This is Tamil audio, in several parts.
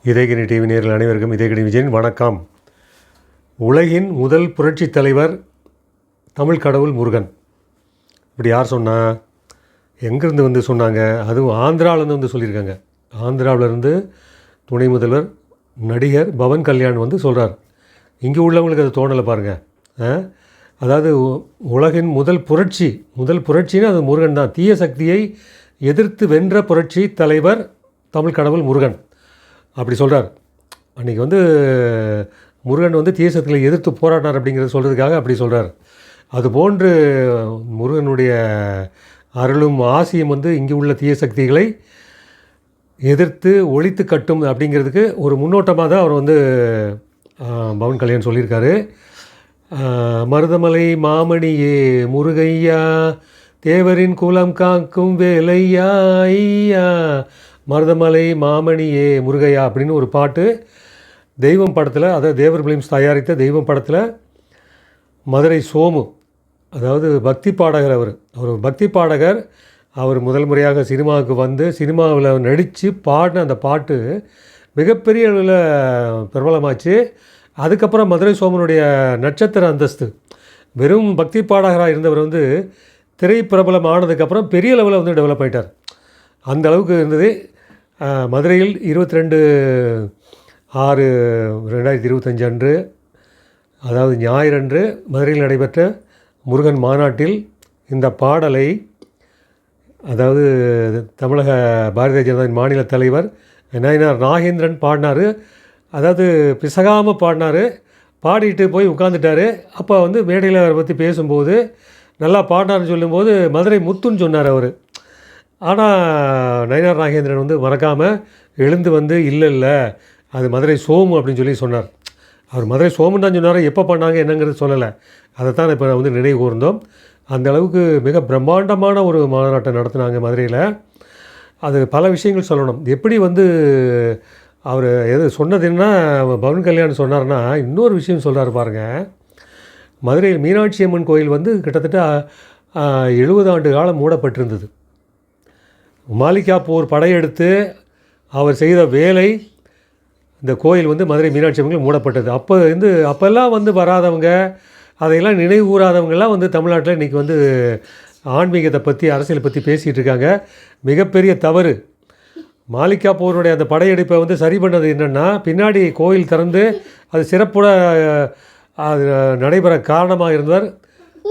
இதயகிரி டிவி நேயர்கள் அனைவருக்கும் இதயகிரி விஜயன் வணக்கம். உலகின் முதல் புரட்சி தலைவர் தமிழ் கடவுள் முருகன். இப்படி யார் சொன்னா? எங்கேருந்து வந்து சொன்னாங்க? அதுவும் ஆந்திராவிலேருந்து வந்து சொல்லியிருக்காங்க. ஆந்திராவிலேருந்து துணை முதல்வர் நடிகர் பவன் கல்யாண் வந்து சொல்கிறார். இங்கே உள்ளவங்களுக்கு அது தோணலை பாருங்கள். அதாவது உலகின் முதல் புரட்சின்னு அது முருகன் தான். தீய சக்தியை எதிர்த்து வென்ற புரட்சி தலைவர் தமிழ் கடவுள் முருகன் அப்படி சொல்கிறார். அன்றைக்கி வந்து முருகன் வந்து தீய சக்திகளை எதிர்த்து போராடினார் அப்படிங்கிறத சொல்கிறதுக்காக அப்படி சொல்கிறார். அதுபோன்று முருகனுடைய அருளும் ஆசியும் வந்து இங்கே உள்ள தீய சக்திகளை எதிர்த்து ஒழித்து கட்டும் அப்படிங்கிறதுக்கு ஒரு முன்னோட்டமாக தான் அவர் வந்து பவன் கல்யாண் சொல்லியிருக்காரு. மருதமலை மாமணியே முருகையா, தேவரின் குலம் காக்கும் வேலையா ஐயா, மருதமலை மாமணியே முருகையா அப்படின்னு ஒரு பாட்டு தெய்வம் படத்தில், அதாவது தேவர் பிலிம்ஸ் தயாரித்த தெய்வம் படத்தில் மதுரை சோமு, அதாவது பக்தி பாடகர், அவர் பக்தி பாடகர். அவர் முதல் முறையாக சினிமாவுக்கு வந்து சினிமாவில் நடித்து பாடின அந்த பாட்டு மிகப்பெரிய அளவில் பிரபலமாச்சு. அதுக்கப்புறம் மதுரை சோமனுடைய நட்சத்திர அந்தஸ்து, வெறும் பக்தி பாடகராக இருந்தவர் வந்து திரை பிரபலம் ஆனதுக்கப்புறம் பெரிய லெவலில் வந்து டெவலப் ஆகிட்டார். அந்த அளவுக்கு இருந்தது. மதுரையில் 22/6/2025 அன்று, அதாவது ஞாயிறன்று மதுரையில் நடைபெற்ற முருகன் மாநாட்டில் இந்த பாடலை, அதாவது தமிழக பாரதிய ஜனதாவின் மாநில தலைவர் நயினார் நாகேந்திரன் பாடினார். அதாவது பிசகாமல் பாடினார். பாடிட்டு போய் உட்காந்துட்டார். அப்போ வந்து மேடையில் அவரை பற்றி பேசும்போது நல்லா பாடினார்னு சொல்லும்போது மதுரை முத்துன்னு சொன்னார் அவர். ஆனால் நயினார் நாகேந்திரன் வந்து மறக்காமல் எழுந்து வந்து இல்லை அது மதுரை சோமு அப்படின்னு சொல்லி சொன்னார். அவர் மதுரை சோமுன்னு தான் சொன்னார். எப்போ பண்ணாங்க என்னங்கிறது சொல்லலை. அதை தான் இப்போ வந்து நினைவு கூர்ந்தோம். அந்த அளவுக்கு மிக பிரம்மாண்டமான ஒரு மாநாட்டை நடத்தினாங்க மதுரையில். அது பல விஷயங்கள் சொல்லணும். எப்படி வந்து அவர் எது சொன்னது என்ன பவன் கல்யாண் சொன்னார்னா, இன்னொரு விஷயம் சொல்கிறார் பாருங்கள். மதுரையில் மீனாட்சி அம்மன் கோயில் வந்து கிட்டத்தட்ட 70 ஆண்டு காலம் மூடப்பட்டிருந்தது. மாலிகாப்பூர் படையெடுத்து அவர் செய்த வேலை, இந்த கோயில் வந்து மதுரை மீனாட்சி அம்மன் மூடப்பட்டது. அப்போல்லாம் வந்து வராதவங்க, அதையெல்லாம் நினைவு கூறாதவங்கெல்லாம் வந்து தமிழ்நாட்டில் இன்றைக்கி வந்து ஆன்மீகத்தை பற்றி அரசியலை பற்றி பேசிகிட்டு இருக்காங்க. மிகப்பெரிய தவறு. மாலிகாப்பூருடைய அந்த படையெடுப்பை வந்து சரி பண்ணது என்னென்னா, பின்னாடி கோயில் திறந்து அது சிறப்புட அது நடைபெற காரணமாக இருந்தவர்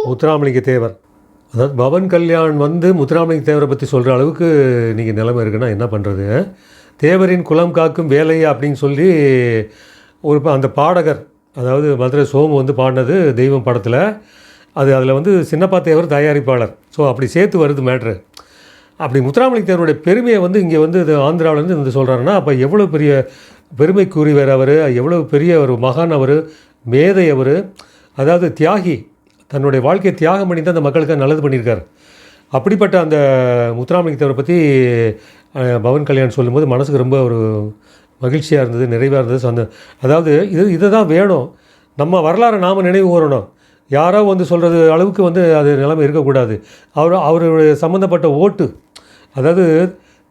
முத்துராமலிங்க தேவர். அதாவது பவன் கல்யாண் வந்து முத்துராமலிங்க தேவரை பற்றி சொல்கிற அளவுக்கு இன்றைக்கி நிலைமை இருக்குன்னா என்ன பண்ணுறது? தேவரின் குலம் காக்கும் வேலையா அப்படின்னு சொல்லி அந்த பாடகர், அதாவது மதுரை சோமு வந்து பாடினது தெய்வம் படத்தில். அதில் வந்து சின்னப்பா தேவர் தயாரிப்பாளர். ஸோ அப்படி சேர்த்து வருது மேட்ரு. அப்படி முத்துராமலிங்க தேவருடைய பெருமையை வந்து இங்கே வந்து ஆந்திராவிலேருந்து வந்து சொல்கிறாருன்னா, அப்போ எவ்வளோ பெரிய பெருமைக்குரியவர் அவர், எவ்வளோ பெரிய ஒரு மகான் அவர், மேதை அவர், அதாவது தியாகி. தன்னுடைய வாழ்க்கையை தியாகம் பண்ணி தான் அந்த மக்களுக்கு நல்லது பண்ணியிருக்கார். அப்படிப்பட்ட அந்த முத்துராமலிங்க தேவரை பற்றி பவன் கல்யாண் சொல்லும்போது மனசுக்கு ரொம்ப ஒரு மகிழ்ச்சியாக இருந்தது, நிறைவாக இருந்தது. அதாவது இதை தான் வேணும். நம்ம வரலாறை நாம் நினைவு கூறணும். யாரோ வந்து சொல்கிறது அளவுக்கு வந்து அது நிலைமை இருக்கக்கூடாது. அவருடைய சம்மந்தப்பட்ட ஓட்டு, அதாவது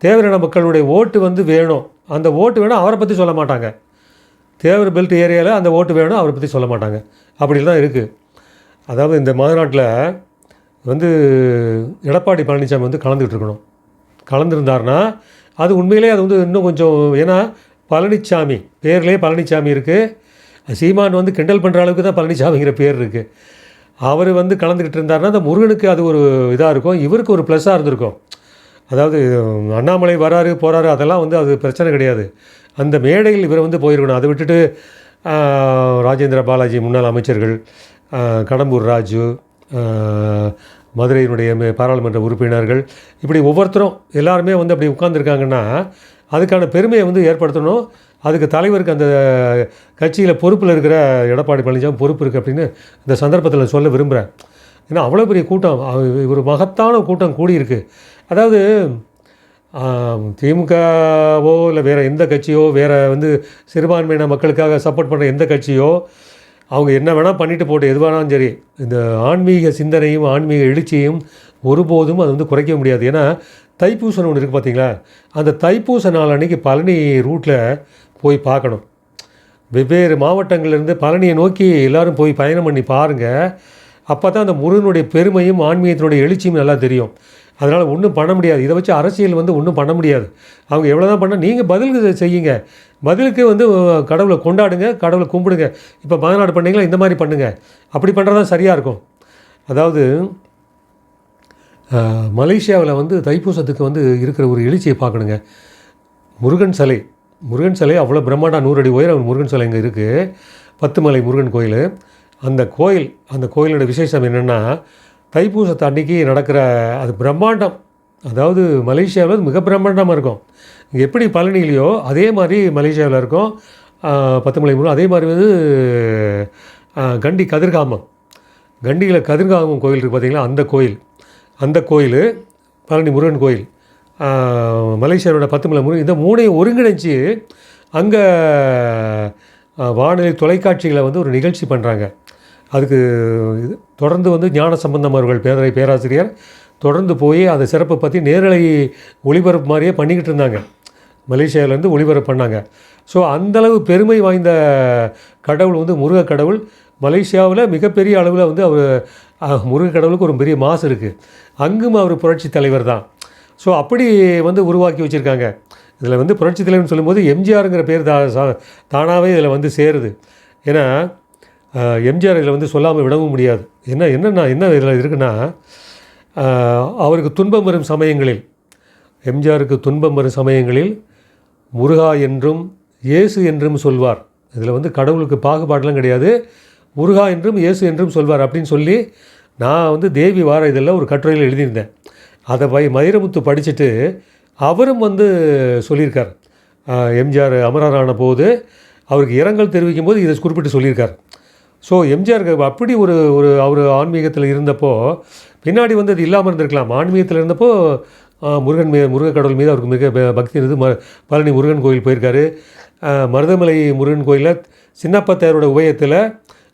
தேவரின மக்களுடைய ஓட்டு வந்து வேணும். அந்த ஓட்டு வேணும், அவரை பற்றி சொல்ல மாட்டாங்க. தேவர் பெல்ட் ஏரியாவில் அந்த ஓட்டு வேணும், அவரை பற்றி சொல்ல மாட்டாங்க. அப்படி தான் இருக்குது. அதாவது இந்த மாநாட்டில் வந்து எடப்பாடி பழனிசாமி வந்து கலந்துக்கிட்டு இருக்கணும். கலந்துருந்தார்னா அது உண்மையிலே அது வந்து இன்னும் கொஞ்சம், ஏன்னா பழனிசாமி பேர்லேயே பழனிசாமி இருக்குது. சீமான் வந்து கிண்டல் பண்ணுற அளவுக்கு தான் பழனிசாமிங்கிற பேர் இருக்குது. அவர் வந்து கலந்துக்கிட்டு இருந்தார்னா அந்த முருகனுக்கு அது ஒரு இதாக இருக்கும், இவருக்கு ஒரு ப்ளஸ்ஸாக இருந்திருக்கும். அதாவது அண்ணாமலை வராரு போகிறாரு அதெல்லாம் வந்து அது பிரச்சனை கிடையாது. அந்த மேடையில் இவர் வந்து போயிருக்கணும். அதை விட்டுட்டு ராஜேந்திர பாலாஜி, முன்னாள் அமைச்சர்கள், கடம்பூர் ராஜு, மதுரையினுடைய பாராளுமன்ற உறுப்பினர்கள், இப்படி ஒவ்வொருத்தரும் எல்லாருமே வந்து அப்படி உட்கார்ந்துருக்காங்கன்னா அதுக்கான பெருமையை வந்து ஏற்படுத்தணும். அதுக்கு தலைவருக்கு, அந்த கட்சியில் பொறுப்பில் இருக்கிற எடப்பாடி பழனிசாமி பொறுப்பு இருக்குது அப்படின்னு இந்த சந்தர்ப்பத்தில் சொல்ல விரும்புகிறேன். ஏன்னா அவ்வளோ பெரிய கூட்டம், ஒரு மகத்தான கூட்டம் கூடியிருக்கு. அதாவது திமுகவோ இல்லை வேறு எந்த கட்சியோ, வேறு வந்து சிறுபான்மையின மக்களுக்காக சப்போர்ட் பண்ணுற எந்த கட்சியோ, அவங்க என்ன வேணால் பண்ணிட்டு போட்டு எது வேணாலும் சரி, இந்த ஆன்மீக சிந்தனையும் ஆன்மீக எழுச்சியையும் ஒருபோதும் அது வந்து குறைக்க முடியாது. ஏன்னா தைப்பூசம் ஒன்று இருக்குது பார்த்தீங்களா, அந்த தைப்பூச நாள் அன்றைக்கி பழனி ரூட்டில் போய் பார்க்கணும். வெவ்வேறு மாவட்டங்கள்லேருந்து பழனியை நோக்கி எல்லோரும் போய் பயணம் பண்ணி பாருங்கள். அப்போ தான் அந்த முருகனுடைய பெருமையும் ஆன்மீகத்தினுடைய எழுச்சியும் நல்லா தெரியும். அதனால் ஒன்றும் பண்ண முடியாது. இதை வச்சு அரசியல் வந்து ஒன்றும் பண்ண முடியாது. அவங்க எவ்வளோ தான் பண்ணால் நீங்கள் பதிலுக்கு செய்யுங்க. பதிலுக்கு வந்து கடவுளை கொண்டாடுங்க, கடவுளை கும்பிடுங்க. இப்போ மாநாடு பண்ணிங்களா, இந்த மாதிரி பண்ணுங்கள். அப்படி பண்ணுறது தான் சரியாக இருக்கும். அதாவது மலேசியாவில் வந்து தைப்பூசத்துக்கு வந்து இருக்கிற ஒரு எழுச்சியை பார்க்கணுங்க. முருகன் சிலை அவ்வளோ பிரம்மாண்டம், 100 அடி உயரம் முருகன் சிலை இங்கே இருக்குது. 10 மலை முருகன் கோயில். அந்த கோயிலோட விசேஷம் என்னென்னா, தைப்பூசத்து அன்றைக்கி நடக்கிற அது பிரம்மாண்டம். அதாவது மலேசியாவில் மிக பிரம்மாண்டமாக இருக்கும். இங்கே எப்படி பழனிலையோ அதே மாதிரி மலேசியாவில் இருக்கும். 10 மலை முருகன். அதே மாதிரி வந்து கண்டியில் கதிர்காமம் கோயில் இருக்குது பார்த்தீங்களா, அந்த கோயில் பழனி முருகன் கோயில், மலேசியாவோட 10 மலை முருகன், இந்த மூணையும் ஒருங்கிணைச்சி அங்கே வானொலி தொலைக்காட்சிகளை வந்து ஒரு நிகழ்ச்சி பண்ணுறாங்க. அதுக்கு தொடர்ந்து வந்து ஞான சம்பந்தம் அவர்கள் பேராசிரியர் தொடர்ந்து போய் அந்த சிறப்பை பற்றி நேரலை ஒளிபரப்பு மாதிரியே பண்ணிக்கிட்டு இருந்தாங்க. மலேசியாவிலேருந்து ஒளிபரப்பு பண்ணாங்க. ஸோ அந்தளவு பெருமை வாய்ந்த கடவுள் வந்து முருக கடவுள். மலேசியாவில் மிகப்பெரிய அளவில் வந்து அவர் முருக கடவுளுக்கு ஒரு பெரிய மாசு இருக்குது. அங்கும் அவர் புரட்சி தலைவர் தான். ஸோ அப்படி வந்து உருவாக்கி வச்சுருக்காங்க. இதில் வந்து புரட்சி தலைவர்னு சொல்லும்போது எம்ஜிஆருங்கிற பேர் தானாகவே இதில் வந்து சேருது. ஏன்னா எம்ஜிஆர் இதில் வந்து சொல்லாமல் விடவும் முடியாது. என்ன இதில் இருக்குன்னா, அவருக்கு துன்பம் வரும் சமயங்களில், எம்ஜிஆருக்கு துன்பம் வரும் சமயங்களில் முருகா என்றும் இயேசு என்றும் சொல்வார். இதில் வந்து கடவுளுக்கு பாகுபாடெலாம் கிடையாது. முருகா என்றும் இயேசு என்றும் சொல்வார் அப்படின்னு சொல்லி நான் வந்து தேவி வார இதெல்லாம் ஒரு கட்டுரையில் எழுதியிருந்தேன். அதை மயிரமுத்து படிச்சுட்டு அவரும் வந்து சொல்லியிருக்கார். எம்ஜிஆர் அமரரான போது அவருக்கு இரங்கல் தெரிவிக்கும் போது இதை குறிப்பிட்டு சொல்லியிருக்கார். ஸோ எம்ஜிஆருக்கு அப்படி ஒரு அவர் ஆன்மீகத்தில் இருந்தப்போ, பின்னாடி வந்து அது இல்லாமல் இருந்திருக்கலாம். ஆன்மீகத்தில் இருந்தப்போ முருக கடவுள் மீது அவருக்கு மிக பக்தி இருந்தது. பழனி முருகன் கோயில் போயிருக்காரு. மருதமலை முருகன் கோயிலில் சின்னப்பத்தாரோட உபயத்தில்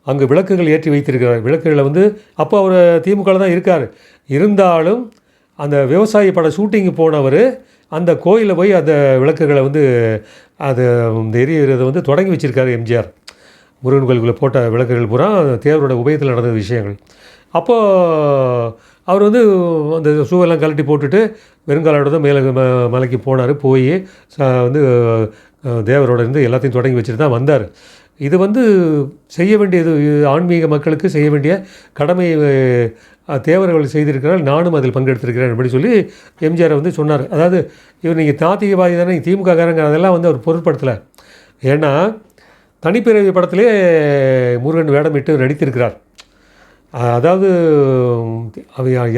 அங்கே விளக்குகள் ஏற்றி வைத்திருக்கிறார். விளக்குகளை வந்து அப்போ அவர் திமுகவில் தான் இருக்கார். இருந்தாலும் அந்த விவசாயி பட ஷூட்டிங்கு போனவர் அந்த கோயிலில் போய் அந்த விளக்குகளை வந்து அது எரியறதை வந்து தொடங்கி வச்சுருக்காரு எம்ஜிஆர். முருகன் கோயிலுக்குள்ளே போட்ட விளக்குகள் பூரா தேவரோட உபயத்தில் நடந்த விஷயங்கள். அப்போது அவர் வந்து அந்த ஷூவெல்லாம் கழட்டி போட்டுட்டு வெறுங்காலோட தான் மலைக்கு போனார். போய் வந்து தேவரோட இருந்து எல்லாத்தையும் தொடங்கி வச்சுட்டு தான் வந்தார். இது வந்து செய்ய வேண்டியது, ஆன்மீக மக்களுக்கு செய்ய வேண்டிய கடமை தேவர்கள் செய்திருக்கிறார். நானும் அதில் பங்கெடுத்திருக்கிறேன் அப்படின்னு சொல்லி எம்ஜிஆரை வந்து சொன்னார். அதாவது இவர் நீங்கள் நாத்திகவாதி தானே, திமுக காரங்க, அதெல்லாம் வந்து அவர் பொருட்படுத்தலை. ஏன்னா தனிப்பிறவி படத்திலே முருகன் வேடமிட்டு நடித்திருக்கிறார். அதாவது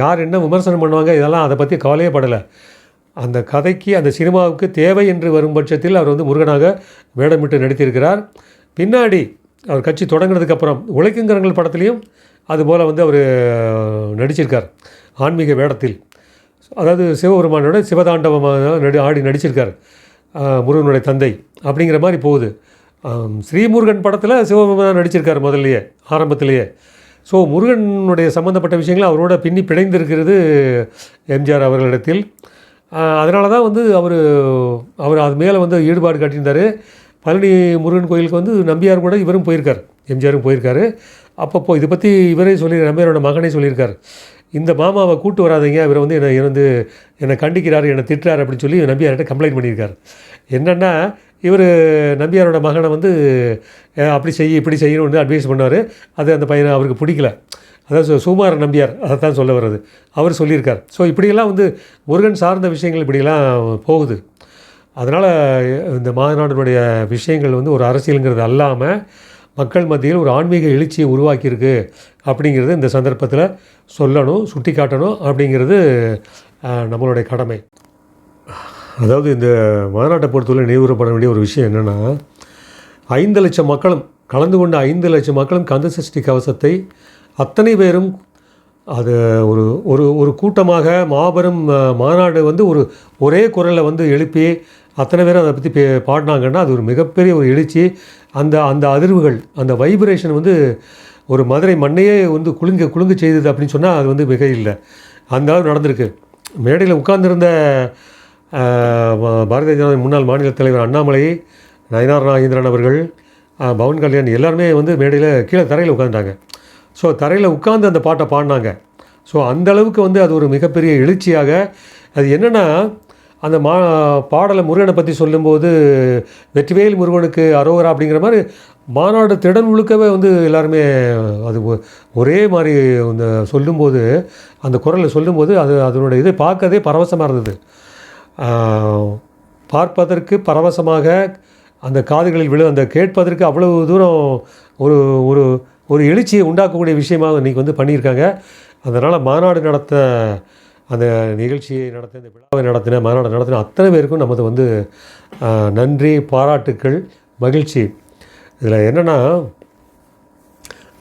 யார் என்ன விமர்சனம் பண்ணுவாங்க, இதெல்லாம் அதை பற்றி கவலையே படலை. அந்த கதைக்கு, அந்த சினிமாவுக்கு தேவை என்று வரும் பட்சத்தில் அவர் வந்து முருகனாக வேடமிட்டு நடித்திருக்கிறார். பின்னாடி அவர் கட்சி தொடங்கினதுக்கப்புறம் உழைக்குங்கரங்கள் படத்துலேயும் அதுபோல் வந்து அவர் நடிச்சிருக்கார் ஆன்மீக வேடத்தில். அதாவது சிவபெருமானோட சிவதாண்டவமாக ஆடி நடிச்சிருக்கார். முருகனுடைய தந்தை அப்படிங்கிற மாதிரி போகுது. ஸ்ரீமுருகன் படத்தில் சிவபெருமான் நடிச்சிருக்கார் முதல்லையே, ஆரம்பத்திலேயே. ஸோ முருகனுடைய சம்மந்தப்பட்ட விஷயங்கள் அவரோட பின்னி பிணைந்திருக்கிறது எம்ஜிஆர் அவர்களிடத்தில். அதனால தான் வந்து அவர் அது மேலே வந்து ஈடுபாடு காட்டியிருந்தார். பழனி முருகன் கோயிலுக்கு வந்து நம்பியார் கூட இவரும் போயிருக்கார், எம்ஜிஆரும் போயிருக்காரு. அப்பப்போ இதை பற்றி இவரே நம்பியாரோட மகனே சொல்லியிருக்கார். இந்த மாமாவை கூட்டு வராதிங்க, இவர் வந்து என்னை கண்டிக்கிறார், என்னை திட்டுறார் அப்படின்னு சொல்லி நம்பியார்கிட்ட கம்ப்ளைண்ட் பண்ணியிருக்கார். என்னென்னா இவர் நம்பியாரோட மகனை வந்து அப்படி இப்படி செய்யணும்னு அட்வைஸ் பண்ணார். அது அந்த பையனை அவருக்கு பிடிக்கல. அதாவது சுகுமார நம்பியார் அதைத்தான் சொல்ல வர்றது, அவர் சொல்லியிருக்கார். ஸோ இப்படியெல்லாம் வந்து முருகன் சார்ந்த விஷயங்கள் இப்படியெல்லாம் போகுது. அதனால் இந்த மாநாட்டினுடைய விஷயங்கள் வந்து ஒரு அரசியலுங்கிறது அல்லாமல் மக்கள் மத்தியில் ஒரு ஆன்மீக எழுச்சியை உருவாக்கியிருக்கு அப்படிங்கிறது இந்த சந்தர்ப்பத்தில் சொல்லணும், சுட்டி காட்டணும். அப்படிங்கிறது நம்மளுடைய கடமை. அதாவது இந்த மாநாட்டை பொறுத்தவரை நினைவுறப்பட வேண்டிய ஒரு விஷயம் என்னென்னா, 5 லட்சம் மக்களும் கலந்து கொண்ட 5 லட்சம் மக்களும் கந்த சஷ்டி கவசத்தை அத்தனை பேரும் அது ஒரு கூட்டமாக மாபெரும் மாநாடு வந்து ஒரே குரலில் வந்து எழுப்பி அத்தனை பேரும் அதை பற்றி பாடினாங்கன்னா அது ஒரு மிகப்பெரிய ஒரு எழுச்சி. அந்த அதிர்வுகள், அந்த வைப்ரேஷன் வந்து ஒரு மதுரை மண்ணையே வந்து குலுங்க செய்தது அப்படின்னு சொன்னால் அது வந்து மிக இல்லை. அந்த அளவு நடந்திருக்கு. மேடையில் உட்கார்ந்திருந்த பாரதிய ஜனதா முன்னாள் மாநில தலைவர் அண்ணாமலை, நயினார் நாகேந்திரன் அவர்கள், பவன் கல்யாண் எல்லாருமே வந்து மேடையில் கீழே தரையில் உட்காந்துட்டாங்க. ஸோ தரையில் உட்காந்து அந்த பாட்டை பாடினாங்க. ஸோ அந்தளவுக்கு வந்து அது ஒரு மிகப்பெரிய எழுச்சியாக, அது என்னென்னா அந்த பாடலை முருகனை பற்றி சொல்லும்போது வெற்றிவேல் முருகனுக்கு அரோகரா அப்படிங்கிற மாதிரி மாநாடு திடல் முழுக்கவே வந்து எல்லாருமே அது ஒரே மாதிரி அந்த சொல்லும்போது, அந்த குரலை சொல்லும்போது அதனுடைய இதை பார்க்கறதே பரவசமாக இருந்தது. பார்ப்பதற்கு பரவசமாக, அந்த காதுகளில் அந்த கேட்பதற்கு அவ்வளவு தூரம் ஒரு ஒரு ஒரு எழுச்சியை உண்டாக்கக்கூடிய விஷயமாக இன்றைக்கி வந்து பண்ணியிருக்காங்க. அதனால் மாநாடு நடத்த, அந்த நிகழ்ச்சியை நடத்த, இந்த விழாவை நடத்தின, மாநாடு நடத்தின அத்தனை பேருக்கும் நமது வந்து நன்றி, பாராட்டுக்கள், மகிழ்ச்சி. இதில் என்னென்னா,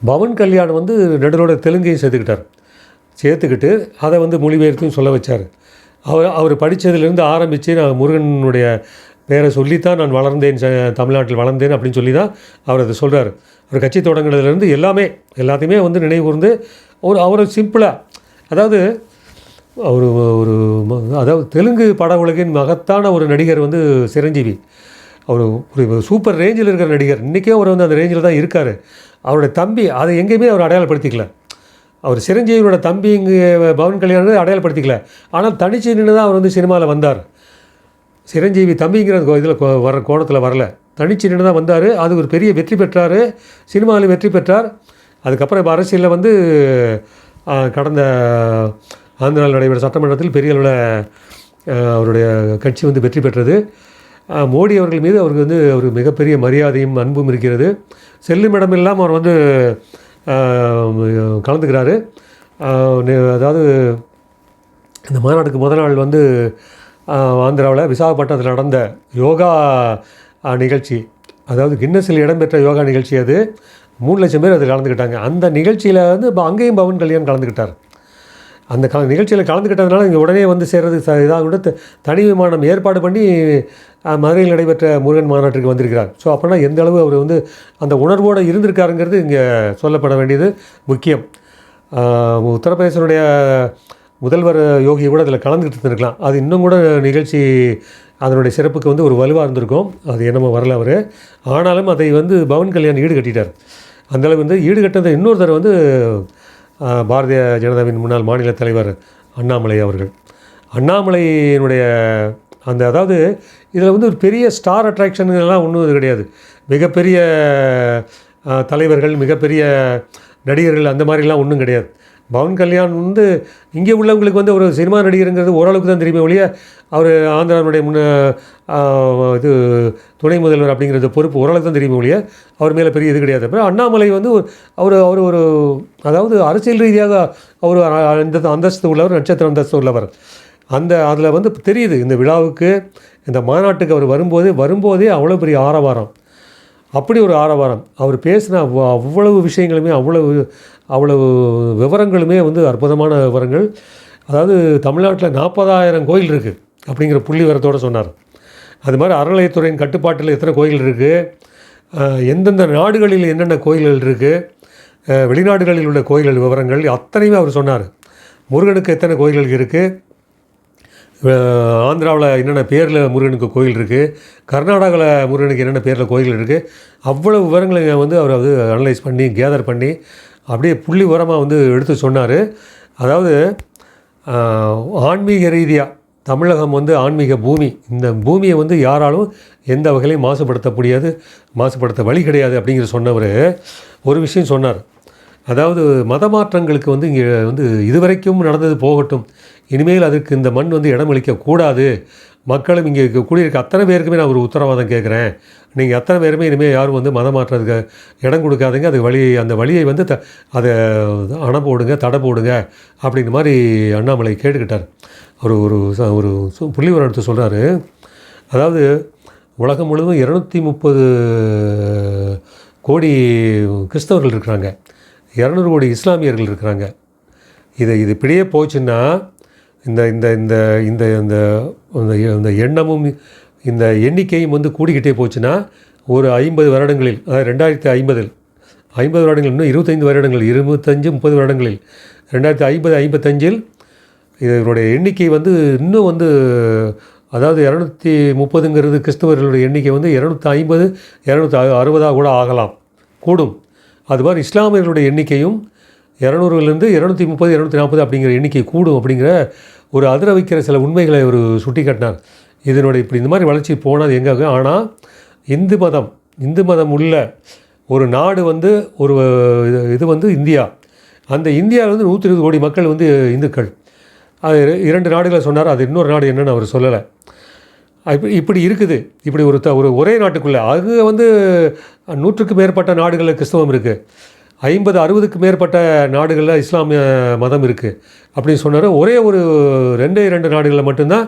பவன் கல்யாண் வந்து நடுரோட தெலுங்கையும் சேர்த்துக்கிட்டு அதை வந்து மொழிபெயர்த்தும் சொல்ல வச்சார். அவர் படித்ததுலேருந்து ஆரம்பித்து, நான் முருகனுடைய பேரை சொல்லித்தான் நான் வளர்ந்தேன், தமிழ்நாட்டில் வளர்ந்தேன் அப்படின்னு சொல்லி தான் அவர் அதை சொல்கிறார். அவர் கட்சி தொடங்கினதுலேருந்து எல்லாத்தையுமே வந்து நினைவு கூர்ந்து அவர் சிம்பிளாக, அதாவது அதாவது தெலுங்கு பட உலகின் மகத்தான ஒரு நடிகர் வந்து சிரஞ்சீவி. அவர் ஒரு சூப்பர் ரேஞ்சில் இருக்கிற நடிகர். இன்றைக்கே அவர் வந்து அந்த ரேஞ்சில் தான் இருக்கார். அவருடைய தம்பி அதை எங்கேயுமே அவர் அடையாளப்படுத்திக்கல. அவர் சிரஞ்சீவியோட தம்பி இங்கே பவன் கல்யாணம் அடையாளப்படுத்திக்கல. ஆனால் தனிச்சு நின்று தான் அவர் வந்து சினிமாவில் வந்தார். சிரஞ்சீவி தம்பிங்கிற இதில் வர கோணத்தில் வரல, தனிச்சு நின்று தான் வந்தார். அது ஒரு பெரிய வெற்றி பெற்றார், சினிமாவில் வெற்றி பெற்றார். அதுக்கப்புறம் இப்போ அரசியலில் வந்து கடந்த ஆந்திராவில் நடைபெற்ற சட்டமன்றத்தில் பெரிய அளவில் அவருடைய கட்சி வந்து வெற்றி பெற்றது. மோடி அவர்கள் மீது அவருக்கு வந்து ஒரு மிகப்பெரிய மரியாதையும் அன்பும் இருக்கிறது. செல்லும் இடமெல்லாம் அவர் வந்து கலந்துக்கிறாரு. அதாவது இந்த மாநாட்டுக்கு முதல் நாள் வந்து ஆந்திராவில் விசாகப்பட்டினத்தில் நடந்த யோகா நிகழ்ச்சி, அதாவது கின்னஸில் இடம்பெற்ற யோகா நிகழ்ச்சி, அது 3 லட்சம் பேர் அதில் கலந்துக்கிட்டாங்க. அந்த நிகழ்ச்சியில் வந்து அங்கேயும் பவன் கல்யாண் கலந்துக்கிட்டார். அந்த நிகழ்ச்சியில் கலந்துக்கிட்டதுனால இங்கே உடனே வந்து சேர்றது இதாக கூட தனி விமானம் ஏற்பாடு பண்ணி மதுரையில் நடைபெற்ற முருகன் மாநாட்டுக்கு வந்திருக்கிறார். ஸோ அப்படின்னா எந்த அளவு அவர் வந்து அந்த உணர்வோடு இருந்திருக்காருங்கிறது இங்கே சொல்லப்பட வேண்டியது முக்கியம். உத்தரப்பிரதேசனுடைய முதல்வர் யோகி கூட அதில் கலந்துக்கிட்டு இருந்திருக்கலாம். அது இன்னும் கூட நிகழ்ச்சி அதனுடைய சிறப்புக்கு வந்து ஒரு வலுவாக இருந்திருக்கும். அது என்னமோ வரல அவர். ஆனாலும் அதை வந்து பவன் கல்யாண் ஈடுகட்டிட்டார். அந்தளவு வந்து ஈடுகட்டதை இன்னொருத்தர் வந்து பாரதிய ஜனதாவின் முன்னாள் மாநில தலைவர் அண்ணாமலை அவர்கள். அண்ணாமலையினுடைய அந்த, அதாவது இதில் வந்து ஒரு பெரிய ஸ்டார் அட்ராக்ஷன்லாம் ஒன்றும் இது கிடையாது. மிகப்பெரிய தலைவர்கள், மிகப்பெரிய நடிகர்கள் அந்த மாதிரிலாம் ஒன்றும் கிடையாது. பவன் கல்யாண் வந்து இங்கே உள்ளவங்களுக்கு வந்து ஒரு சினிமா நடிகருங்கிறது ஓரளவுக்கு தான் தெரியுமே ஒழிய, அவர் ஆந்திராவுடைய இது துணை முதல்வர் அப்படிங்கிறது பொறுப்பு ஓரளவுக்கு தான் தெரியுமே ஒழிய அவர் மேலே பெரிய இது கிடையாது. அப்புறம் அண்ணாமலை வந்து அவர் ஒரு அதாவது அரசியல் ரீதியாக அவர் இந்த அந்தஸ்து உள்ளவர், நட்சத்திர அந்தஸ்து உள்ளவர். அதில் வந்து தெரியுது. இந்த விழாவுக்கு, இந்த மாநாட்டுக்கு அவர் வரும்போதே அவ்வளோ பெரிய ஆரவாரம், அப்படி ஒரு ஆரவாரம். அவர் பேசின அவ்வளவு விஷயங்களுமே, அவ்வளவு விவரங்களுமே வந்து அற்புதமான விவரங்கள். அதாவது தமிழ்நாட்டில் 40,000 கோயில் இருக்குது அப்படிங்கிற புள்ளி விவரத்தோடு சொன்னார். அது மாதிரி அறநிலையத்துறையின் கட்டுப்பாட்டில் எத்தனை கோயில் இருக்குது, எந்தெந்த நாடுகளில் என்னென்ன கோயில்கள் இருக்குது, வெளிநாடுகளில் உள்ள கோயில்கள் விவரங்கள் அத்தனையுமே அவர் சொன்னார். முருகனுக்கு எத்தனை கோயில்கள் இருக்குது, ஆந்திராவில் என்னென்ன பேரில் முருகனுக்கு கோயில் இருக்குது, கர்நாடகாவில் முருகனுக்கு என்னென்ன பேரில் கோயில் இருக்குது, அவ்வளோ விவரங்களை வந்து அவர் வந்து அனலைஸ் பண்ணி கேதர் பண்ணி அப்படியே புள்ளி விவரமாக வந்து எடுத்து சொன்னார். அதாவது ஆன்மீக ரீதியாக தமிழகம் வந்து ஆன்மீக பூமி. இந்த பூமியை வந்து யாராலும் எந்த வகையிலையும் மாசுபடுத்த வழி கிடையாது அப்படிங்கிற சொன்னவர் ஒரு விஷயம் சொன்னார். அதாவது மத மாற்றங்களுக்கு வந்து இங்கே வந்து இதுவரைக்கும் நடந்தது போகட்டும், இனிமேல் அதுக்கு இந்த மண் வந்து இடமளிக்கக்கூடாது. மக்களும் இங்கே குடியிருக்க அத்தனை பேருக்குமே நான் ஒரு உத்தரவாதம் கேட்குறேன். நீங்கள் அத்தனை பேருமே இனிமேல் யாரும் வந்து மதம் மாற்றத்துக்கு இடம் கொடுக்காதுங்க. அது அந்த வழியை வந்து அதை அணை போடுங்க, தடை போடுங்க அப்படிங்கிற மாதிரி அண்ணாமலை கேட்டுக்கிட்டார். ஒரு புள்ளி ஒரு எடுத்து சொல்கிறாரு. அதாவது உலகம் முழுவதும் 230 கோடி கிறிஸ்தவர்கள் இருக்கிறாங்க, 200 கோடி இஸ்லாமியர்கள் இருக்கிறாங்க. இது இப்படியே போச்சுன்னா இந்த இந்த இந்த இந்த இந்த எண்ணமும் இந்த எண்ணிக்கையும் வந்து கூடிக்கிட்டே போச்சுன்னா ஒரு 50 வருடங்களில், அதாவது 2050 வருடங்கள், இன்னும் 25 வருடங்கள், 25-30 வருடங்களில் 2050-55 இதனுடைய எண்ணிக்கை வந்து இன்னும் வந்து அதாவது 230ங்கிறது கிறிஸ்தவர்களுடைய எண்ணிக்கை வந்து 250 260 கூட ஆகலாம், கூடும். அது மாதிரி இஸ்லாமியர்களுடைய எண்ணிக்கையும் 200லேருந்து 230 240 அப்படிங்கிற எண்ணிக்கை கூடும் அப்படிங்கிற ஒரு அதிர வைக்கிற சில உண்மைகளை அவர் சுட்டி காட்டினார். இதனுடைய இப்படி இந்த மாதிரி வளர்ச்சி போனது எங்கே? ஆனால் இந்து மதம் உள்ள ஒரு நாடு வந்து ஒரு இது வந்து இந்தியா. அந்த இந்தியாவில் வந்து 120 கோடி மக்கள் வந்து இந்துக்கள். அது 2 நாடுகளை சொன்னார். அது இன்னொரு நாடு என்னன்னு அவர் சொல்லலை. இப்படி இருக்குது. இப்படி ஒரு ஒரே நாட்டுக்குள்ளே அங்கே வந்து 100க்கு மேற்பட்ட நாடுகளில் கிறிஸ்தவம் இருக்குது, 50-60க்கு மேற்பட்ட நாடுகளில் இஸ்லாமிய மதம் இருக்குது அப்படின்னு சொன்னார். ஒரே ஒரு 2 நாடுகளில் மட்டும்தான்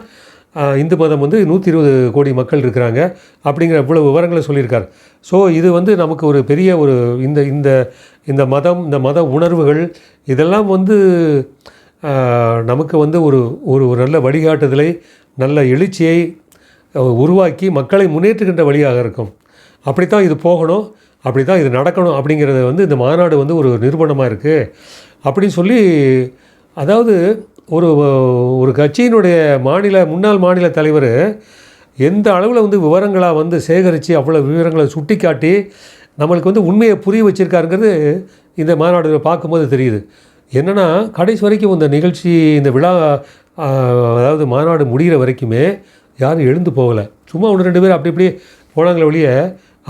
இந்து மதம் வந்து 120 கோடி மக்கள் இருக்கிறாங்க அப்படிங்கிற இவ்வளோ விவரங்களை சொல்லியிருக்கார். ஸோ இது வந்து நமக்கு ஒரு பெரிய ஒரு இந்த மத உணர்வுகள் இதெல்லாம் வந்து நமக்கு வந்து ஒரு நல்ல வழிகாட்டுதலை, நல்ல எழுச்சியை உருவாக்கி மக்களை முன்னேற்றுகின்ற வழியாக இருக்கும். அப்படித்தான் இது போகணும், அப்படி தான் இது நடக்கணும் அப்படிங்கிறது வந்து இந்த மாநாடு வந்து ஒரு நிரூபணமாக இருக்குது அப்படின்னு சொல்லி, அதாவது ஒரு கட்சியினுடைய முன்னாள் மாநில தலைவர் எந்த அளவில் வந்து விவரங்களாக வந்து சேகரித்து அவ்வளோ விவரங்களை சுட்டி காட்டி நம்மளுக்கு வந்து உண்மையை புரிய வச்சுருக்காருங்கிறது இந்த மாநாடு பார்க்கும்போது தெரியுது. என்னென்னா கடைசி வரைக்கும் இந்த நிகழ்ச்சி, இந்த விழா, அதாவது மாநாடு முடிகிற வரைக்குமே யாரும் எழுந்து போகலை. சும்மா 1-2 பேர் அப்படி இப்படி போனாங்களே ஒழிய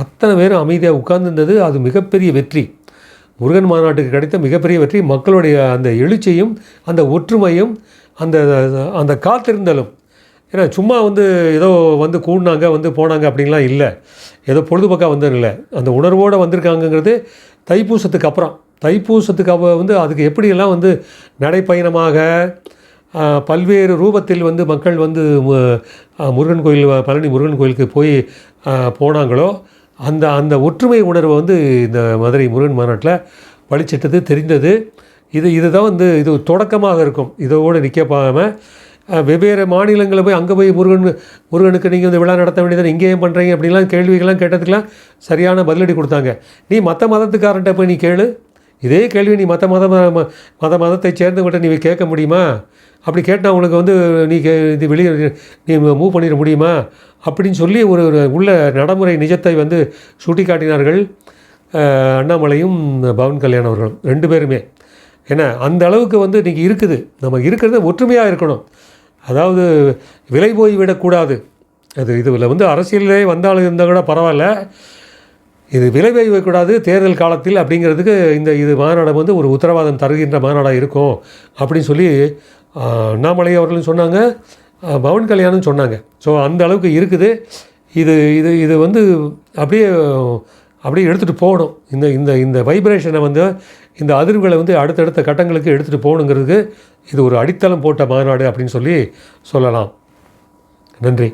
அத்தனை பேரும் அமைதியாக உட்கார்ந்துருந்தது. அது மிகப்பெரிய வெற்றி, முருகன் மாநாட்டுக்கு கிடைத்த மிகப்பெரிய வெற்றி. மக்களுடைய அந்த எழுச்சியும் அந்த ஒற்றுமையும் அந்த காத்திருந்தலும். ஏன்னா சும்மா வந்து ஏதோ வந்து கூடினாங்க வந்து போனாங்க அப்படின்லாம் இல்லை, ஏதோ பொழுதுபோக்காக வந்தது இல்லை. அந்த உணர்வோடு வந்திருக்காங்கங்கிறது தைப்பூசத்துக்கு அப்புறம். தைப்பூசத்துக்கு வந்து அதுக்கு எப்படியெல்லாம் வந்து நடைப்பயணமாக பல்வேறு ரூபத்தில் வந்து மக்கள் வந்து முருகன் கோயில், பழனி முருகன் கோயிலுக்கு போனாங்களோ அந்த ஒற்றுமை உணர்வை வந்து இந்த மதுரை முருகன் மாநாட்டில் பளிச்சிட்டது, தெரிந்தது. இதுதான் வந்து இது தொடக்கமாக இருக்கும். இதோடு நிற்காமல் வெவ்வேறு மாநிலங்களில் போய் அங்கே போய் முருகனுக்கு நீங்கள் இந்த விழா நடத்த வேண்டியது இங்கேயும் பண்ணுறீங்க அப்படின்லாம் கேள்விகள்லாம் கேட்டதுக்கெலாம் சரியான பதிலடி கொடுத்தாங்க. நீ மற்ற மதத்துக்காரன்ட்ட போய் நீ கேளு, இதே கேள்வி நீ மற்ற மதத்தை சேர்ந்தவங்கள்ட்ட நீ கேட்க முடியுமா? அப்படி கேட்டால் உங்களுக்கு வந்து இது வெளியே நீ மூவ் பண்ணிட முடியுமா அப்படின்னு சொல்லி ஒரு உள்ள நடைமுறை நிஜத்தை வந்து சுட்டி காட்டினார்கள் அண்ணாமலையும் பவன் கல்யாண் அவர்களும் 2 பேருமே. ஏன்னா அந்த அளவுக்கு வந்து இன்றைக்கி இருக்குது, நம்ம இருக்கிறது ஒற்றுமையாக இருக்கணும். அதாவது விலை போய் விடக்கூடாது. இதில் வந்து அரசியலே வந்தாலும் இருந்தால் கூட பரவாயில்ல, இது விலை போய் விடக்கூடாது தேர்தல் காலத்தில் அப்படிங்கிறதுக்கு இது மாநாடு வந்து ஒரு உத்தரவாதம் தருகின்ற மாநாடாக இருக்கும் அப்படின்னு சொல்லி அண்ணாமலை அவர்களும் சொன்னாங்க, பவன் கல்யாணும் சொன்னாங்க. ஸோ அந்த அளவுக்கு இருக்குது. இது வந்து அப்படியே எடுத்துகிட்டு போகணும். இந்த வைப்ரேஷனை வந்து, இந்த அதிர்வுகளை வந்து அடுத்தடுத்த கட்டங்களுக்கு எடுத்துகிட்டு போகணுங்கிறதுக்கு இது ஒரு அடித்தளம் போட்ட மாநாடு அப்படின்னு சொல்லலாம். நன்றி.